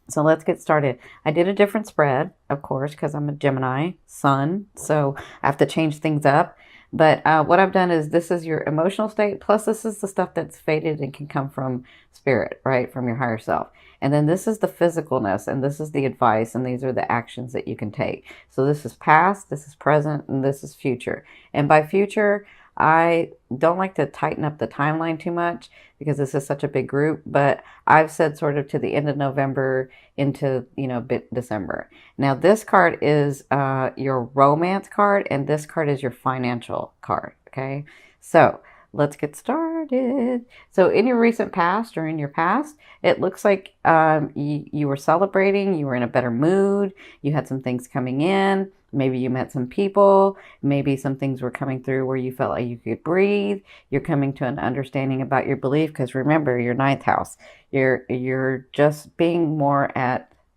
So let's get started. I did a different spread, of course, because I'm a Gemini sun, so I have to change things up. But what I've done is this is your emotional state, plus this is the stuff that's faded and can come from spirit, right? From your higher self. And then this is the physicalness, and this is the advice, and these are the actions that you can take. So this is past, this is present, and this is future. And by future, I don't like to tighten up the timeline too much because this is such a big group, but I've said sort of to the end of November into, bit December. Now, this card is your romance card, and this card is your financial card. Okay, so let's get started. So, in your recent past or in your past, it looks like you were celebrating, you were in a better mood, you had some things coming in. Maybe you met some people, maybe some things were coming through where you felt like you could breathe. You're coming to an understanding about your belief because remember, your ninth house. You're just being more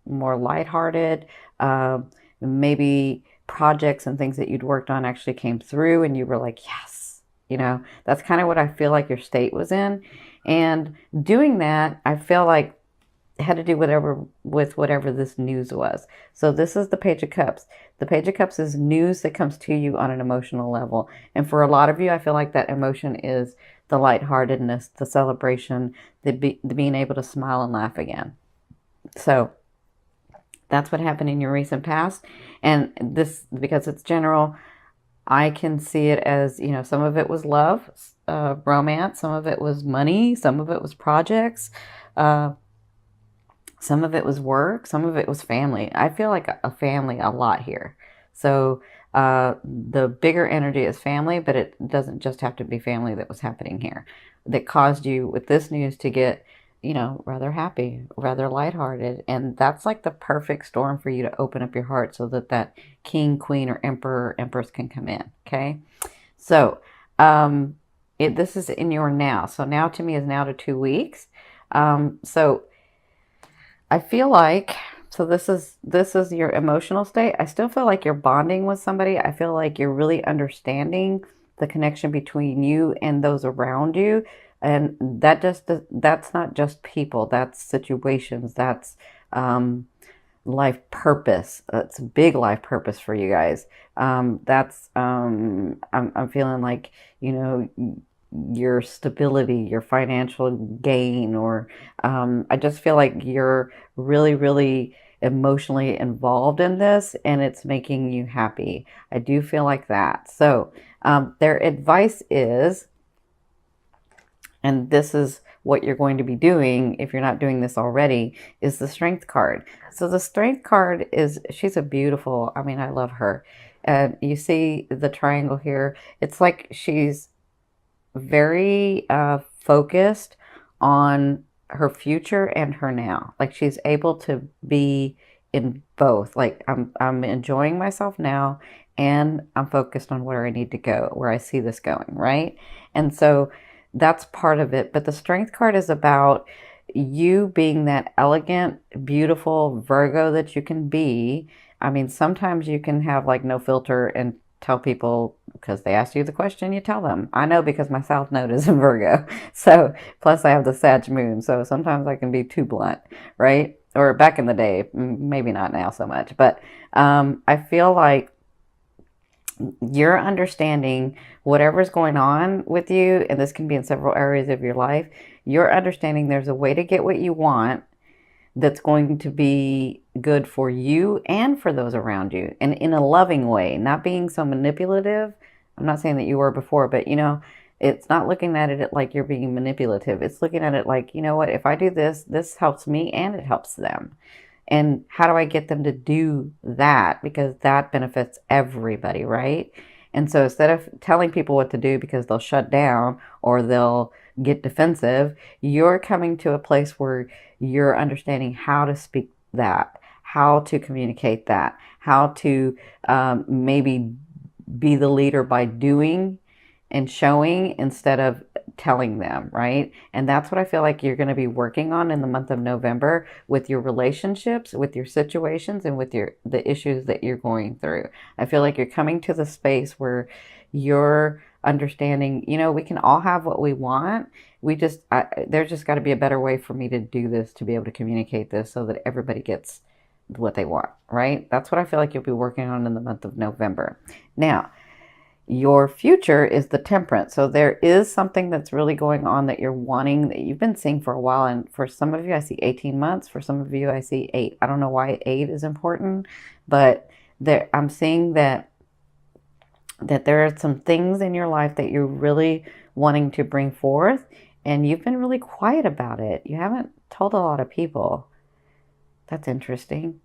lighthearted. Maybe projects and things that you'd worked on actually came through, and you were like, yes. That's kind of what I feel like your state was in. And doing that, I feel like it had to do with whatever this news was. So this is the Page of Cups. The Page of Cups is news that comes to you on an emotional level. And for a lot of you, I feel like that emotion is the lightheartedness, the celebration, the being able to smile and laugh again. So that's what happened in your recent past. And this, because it's general, I can see it as, some of it was love, romance, some of it was money, some of it was projects, some of it was work, some of it was family. I feel like a family a lot here. So the bigger energy is family, but it doesn't just have to be family that was happening here that caused you with this news to get, rather happy, rather lighthearted. And that's like the perfect storm for you to open up your heart so that king, queen, or emperor, or empress can come in. Okay. So this is in your now. So now to me is now to 2 weeks. So I feel like, so this is your emotional state. I still feel like you're bonding with somebody. I feel like you're really understanding the connection between you and those around you. And that's not just people, that's situations, that's life purpose. It's a big life purpose for you guys. I'm feeling like, your stability, your financial gain, or I just feel like you're really, really emotionally involved in this and it's making you happy. I do feel like that. So their advice is, and this is what you're going to be doing if you're not doing this already, is the strength card. So the strength card is, she's a beautiful, I love her. And you see the triangle here. It's like she's very focused on her future and her now. Like she's able to be in both. Like I'm enjoying myself now and I'm focused on where I need to go, where I see this going, right? And so that's part of it. But the strength card is about you being that elegant, beautiful Virgo that you can be. Sometimes you can have like no filter and tell people because they ask you the question, you tell them. I know because my South Node is in Virgo. So, plus I have the Sag moon. So sometimes I can be too blunt, right? Or back in the day, maybe not now so much. But I feel like you're understanding whatever's going on with you, and this can be in several areas of your life, you're understanding there's a way to get what you want that's going to be good for you and for those around you, and in a loving way, not being so manipulative. I'm not saying that you were before, but it's not looking at it like you're being manipulative. It's looking at it like, you know what, if I do this, this helps me and it helps them. And how do I get them to do that? Because that benefits everybody, right? And so instead of telling people what to do because they'll shut down or they'll get defensive, you're coming to a place where you're understanding how to speak that, how to communicate that, how to maybe be the leader by doing and showing instead of telling them, right? And that's what I feel like you're going to be working on in the month of November with your relationships, with your situations, and with the issues that you're going through. I feel like you're coming to the space where you're understanding, you know, we can all have what we want. There's just got to be a better way for me to do this, to be able to communicate this so that everybody gets what they want, right? That's what I feel like you'll be working on in the month of November. Now, your future is the temperance. So there is something that's really going on that you're wanting, that you've been seeing for a while. And for some of you, I see 18 months. For some of you, I see 8. I don't know why 8 is important, but I'm seeing that there are some things in your life that you're really wanting to bring forth, and you've been really quiet about it. You haven't told a lot of people. That's interesting.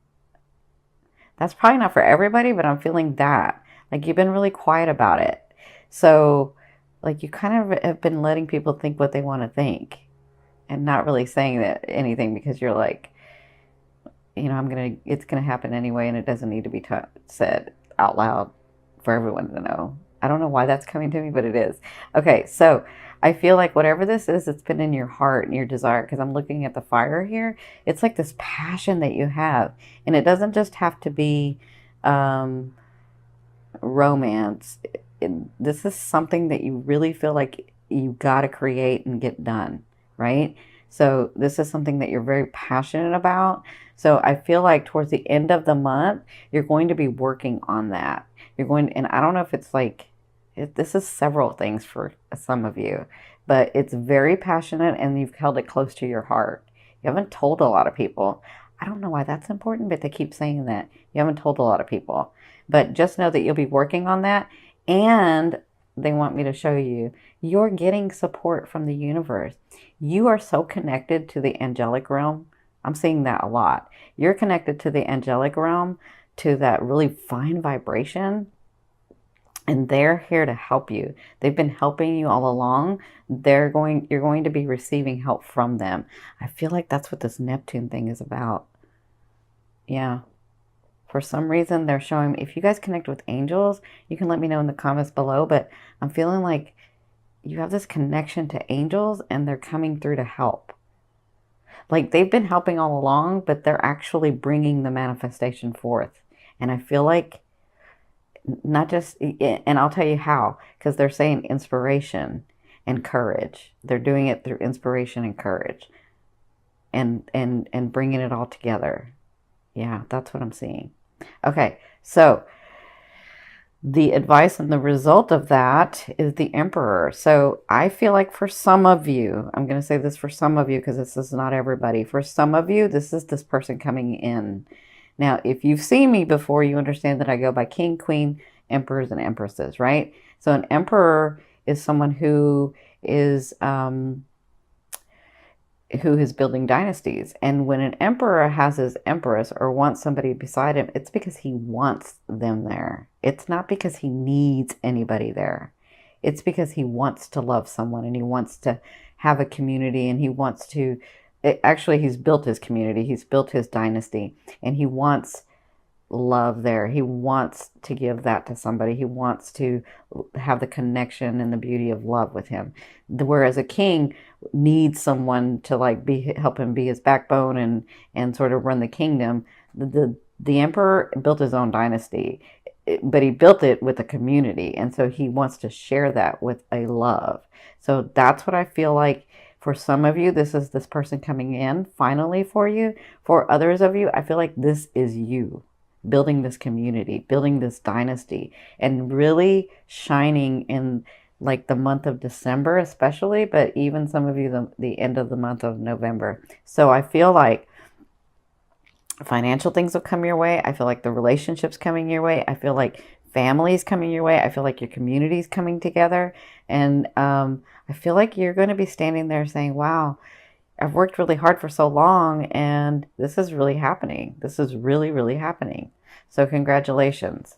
That's probably not for everybody, but I'm feeling that. Like you've been really quiet about it. So, like you kind of have been letting people think what they want to think and not really saying anything because you're like, you know, it's gonna happen anyway, and it doesn't need to be said out loud for everyone to know. I don't know why that's coming to me, but it is. Okay, so I feel like whatever this is, it's been in your heart and your desire, because I'm looking at the fire here. It's like this passion that you have, and it doesn't just have to be romance. This is something that you really feel like you got to create and get done, right? So this is something that you're very passionate about. So I feel like towards the end of the month, you're going to be working on that. And I don't know if it's like, this is several things for some of you, but it's very passionate and you've held it close to your heart. You haven't told a lot of people. I don't know why that's important, but they keep saying that. You haven't told a lot of people. But just know that you'll be working on that. And they want me to show you, you're getting support from the universe. You are so connected to the angelic realm. I'm seeing that a lot. You're connected to the angelic realm, to that really fine vibration. And they're here to help you. They've been helping you all along. You're going to be receiving help from them. I feel like that's what this Neptune thing is about. Yeah. For some reason, they're showing, if you guys connect with angels, you can let me know in the comments below, but I'm feeling like you have this connection to angels and they're coming through to help. Like they've been helping all along, but they're actually bringing the manifestation forth. And I feel like not just, and I'll tell you how, because they're saying inspiration and courage. They're doing it through inspiration and courage and bringing it all together. Yeah, that's what I'm seeing. Okay, so the advice and the result of that is the Emperor. So I feel like for some of you, I'm going to say this for some of you because this is not everybody. For some of you, this is this person coming in. Now, if you've seen me before, you understand that I go by king, queen, emperors, and empresses, right? So an emperor is someone who is building dynasties. And when an emperor has his empress or wants somebody beside him, it's because he wants them there. It's not because he needs anybody there. It's because he wants to love someone and he wants to have a community and he wants to, actually he's built his community, he's built his dynasty, and he wants love there. He wants to give that to somebody. He wants to have the connection and the beauty of love with him. Whereas a king needs someone to like help him be his backbone and sort of run the kingdom. The emperor built his own dynasty, but he built it with a community, and so he wants to share that with a love. So that's what I feel like. For some of you, this is this person coming in finally for you. For others of you, I feel like this is you building this community, building this dynasty, and really shining in like the month of December especially, but even some of you the end of the month of November. So I feel like financial things will come your way. I feel like the relationships coming your way. I feel like families coming your way. I feel like your community's coming together. And I feel like you're going to be standing there saying, wow, I've worked really hard for so long and this is really happening. This is really, really happening. So congratulations.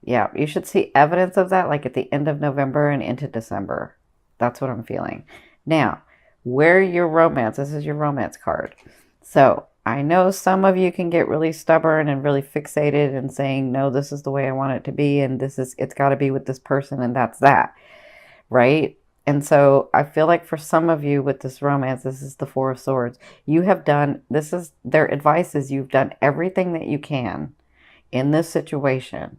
Yeah, you should see evidence of that like at the end of November and into December. That's what I'm feeling. Now, where your romance, this is your romance card. So I know some of you can get really stubborn and really fixated and saying, no, this is the way I want it to be. And it's got to be with this person and that's that. Right? And so I feel like for some of you with this romance, this is the Four of Swords. You have done, this is their advice is you've done everything that you can in this situation.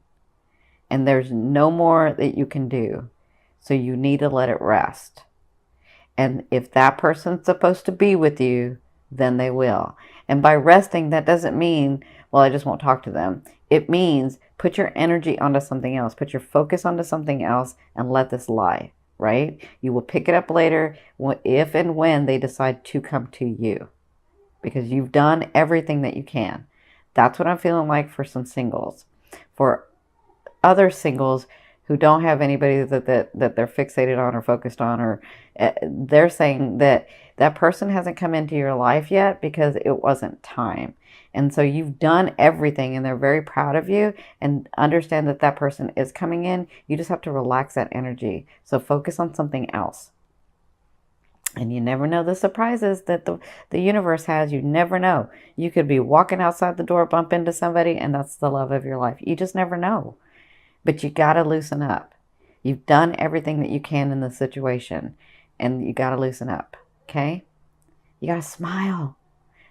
And there's no more that you can do. So you need to let it rest. And if that person's supposed to be with you, then they will. And by resting, that doesn't mean, well, I just won't talk to them. It means put your energy onto something else, put your focus onto something else, and let this lie, right? You will pick it up later if and when they decide to come to you, because you've done everything that you can. That's what I'm feeling like for some singles. For other singles who don't have anybody that they're fixated on or focused on, or they're saying that that person hasn't come into your life yet because it wasn't time. And so you've done everything and they're very proud of you, and understand that that person is coming in. You just have to relax that energy. So focus on something else. And you never know the surprises that the universe has. You never know. You could be walking outside the door, bump into somebody, and that's the love of your life. You just never know. But you got to loosen up. You've done everything that you can in the situation, and you got to loosen up, okay? You got to smile,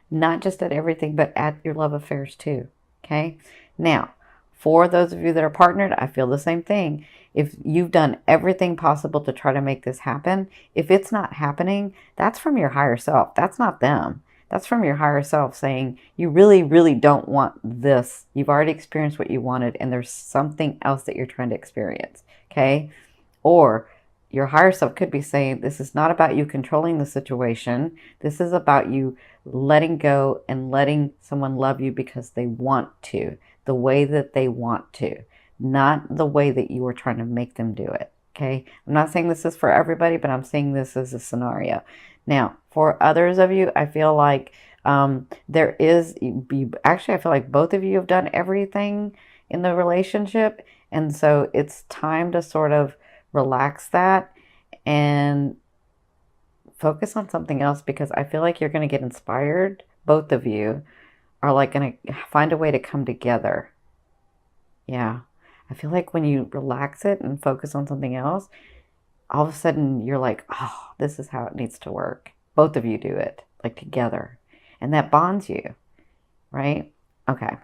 not just at everything, but at your love affairs too, okay? Now, for those of you that are partnered, I feel the same thing. If you've done everything possible to try to make this happen, if it's not happening, that's from your higher self. That's not them. That's from your higher self saying, you really, really don't want this. You've already experienced what you wanted, and there's something else that you're trying to experience, okay? Or your higher self could be saying, this is not about you controlling the situation. This is about you letting go and letting someone love you because they want to, the way that they want to, not the way that you are trying to make them do it, okay? I'm not saying this is for everybody, but I'm saying this as a scenario. Now, for others of you, I feel like there is, actually, I feel like both of you have done everything in the relationship. And so it's time to sort of relax that and focus on something else, because I feel like you're going to get inspired. Both of you are like going to find a way to come together. Yeah. I feel like when you relax it and focus on something else, all of a sudden you're like, oh, this is how it needs to work. Both of you do it, like together. And that bonds you, right? Okay.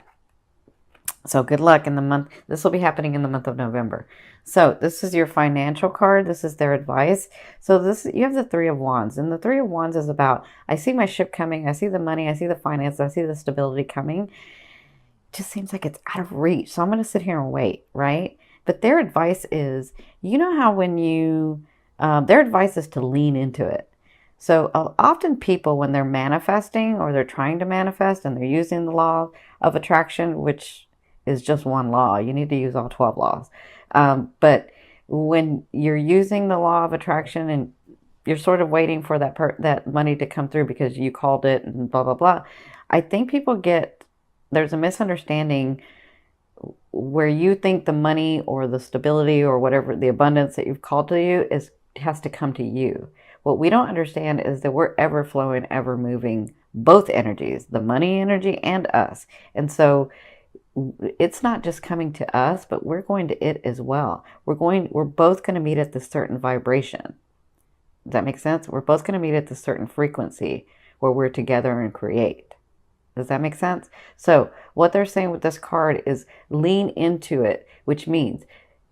So good luck in the month. This will be happening in the month of November. So this is your financial card. This is their advice. So this, you have the Three of Wands. And the Three of Wands is about, I see my ship coming. I see the money. I see the finance. I see the stability coming. It just seems like it's out of reach. So I'm going to sit here and wait, right? But their advice is, you know how when you, their advice is to lean into it. So often people, when they're manifesting or they're trying to manifest and they're using the law of attraction, which is just one law, you need to use all 12 laws. But when you're using the law of attraction and you're sort of waiting for that money to come through because you called it and blah, blah, blah, I think people there's a misunderstanding where you think the money or the stability or whatever, the abundance that you've called to you has to come to you. What we don't understand is that we're ever flowing, ever moving, both energies, the money energy and us. And so it's not just coming to us, but we're going to it as well. We're both going to meet at this certain vibration. Does that make sense? We're both going to meet at this certain frequency where we're together and create. Does that make sense? So what they're saying with this card is lean into it, which means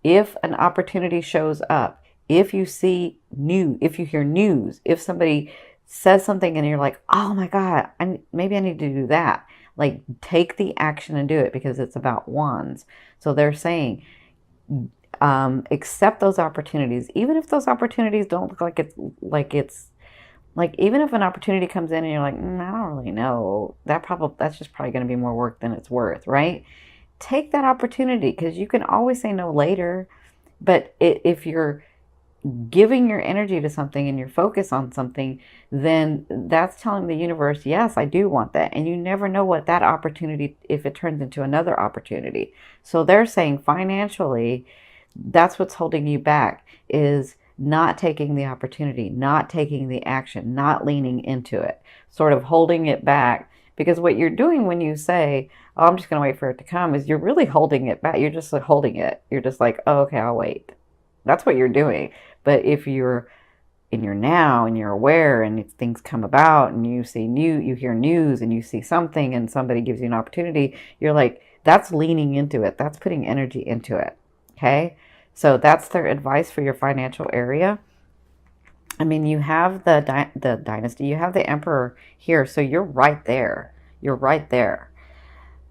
if an opportunity shows up, if you see news, if you hear news, if somebody says something and you're like, oh my God, maybe I need to do that. Like, take the action and do it, because it's about wands. So they're saying, accept those opportunities, even if those opportunities don't look like it's even if an opportunity comes in and you're like, I don't really know, that's just probably going to be more work than it's worth, right? Take that opportunity, because you can always say no later. But if you're giving your energy to something and your focus on something, then that's telling the universe, yes, I do want that. And you never know what that opportunity, if it turns into another opportunity. So they're saying financially, that's what's holding you back, is not taking the opportunity, not taking the action, not leaning into it, sort of holding it back. Because what you're doing when you say, oh, I'm just going to wait for it to come, is you're really holding it back. You're just like holding it. You're just like, oh, okay, I'll wait. That's what you're doing. But if you're in your now and you're aware and if things come about and you hear news and you see something and somebody gives you an opportunity, you're like, that's leaning into it. That's putting energy into it. Okay. So that's their advice for your financial area. I mean, you have the dynasty, you have the emperor here, so you're right there. You're right there.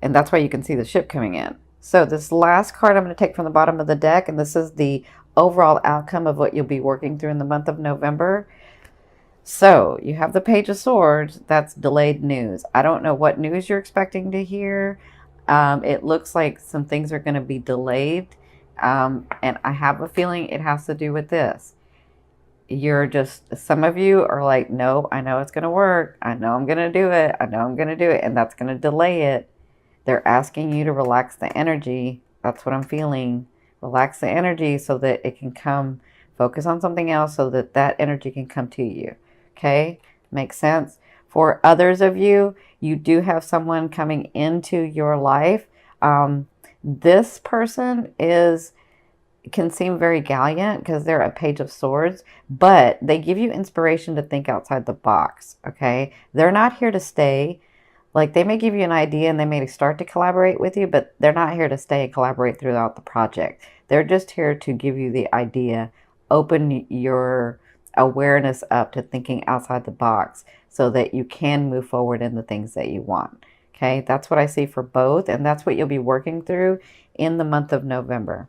And that's why you can see the ship coming in. So this last card I'm going to take from the bottom of the deck, and this is the overall outcome of what you'll be working through in the month of November. So you have the Page of Swords. That's delayed news. I don't know what news you're expecting to hear. It looks like some things are going to be delayed. And I have a feeling it has to do with this. You're just, some of you are like, no, I know it's going to work. I know I'm going to do it. I know I'm going to do it. And that's going to delay it. They're asking you to relax the energy. That's what I'm feeling. Relax the energy so that it can come. Focus on something else so that that energy can come to you. Okay? Makes sense? For others of you, you do have someone coming into your life. This person can seem very gallant because they're a Page of Swords, but they give you inspiration to think outside the box. Okay? They're not here to stay. Like, they may give you an idea and they may start to collaborate with you, but they're not here to stay and collaborate throughout the project. They're just here to give you the idea, open your awareness up to thinking outside the box so that you can move forward in the things that you want. Okay, that's what I see for both, and that's what you'll be working through in the month of November.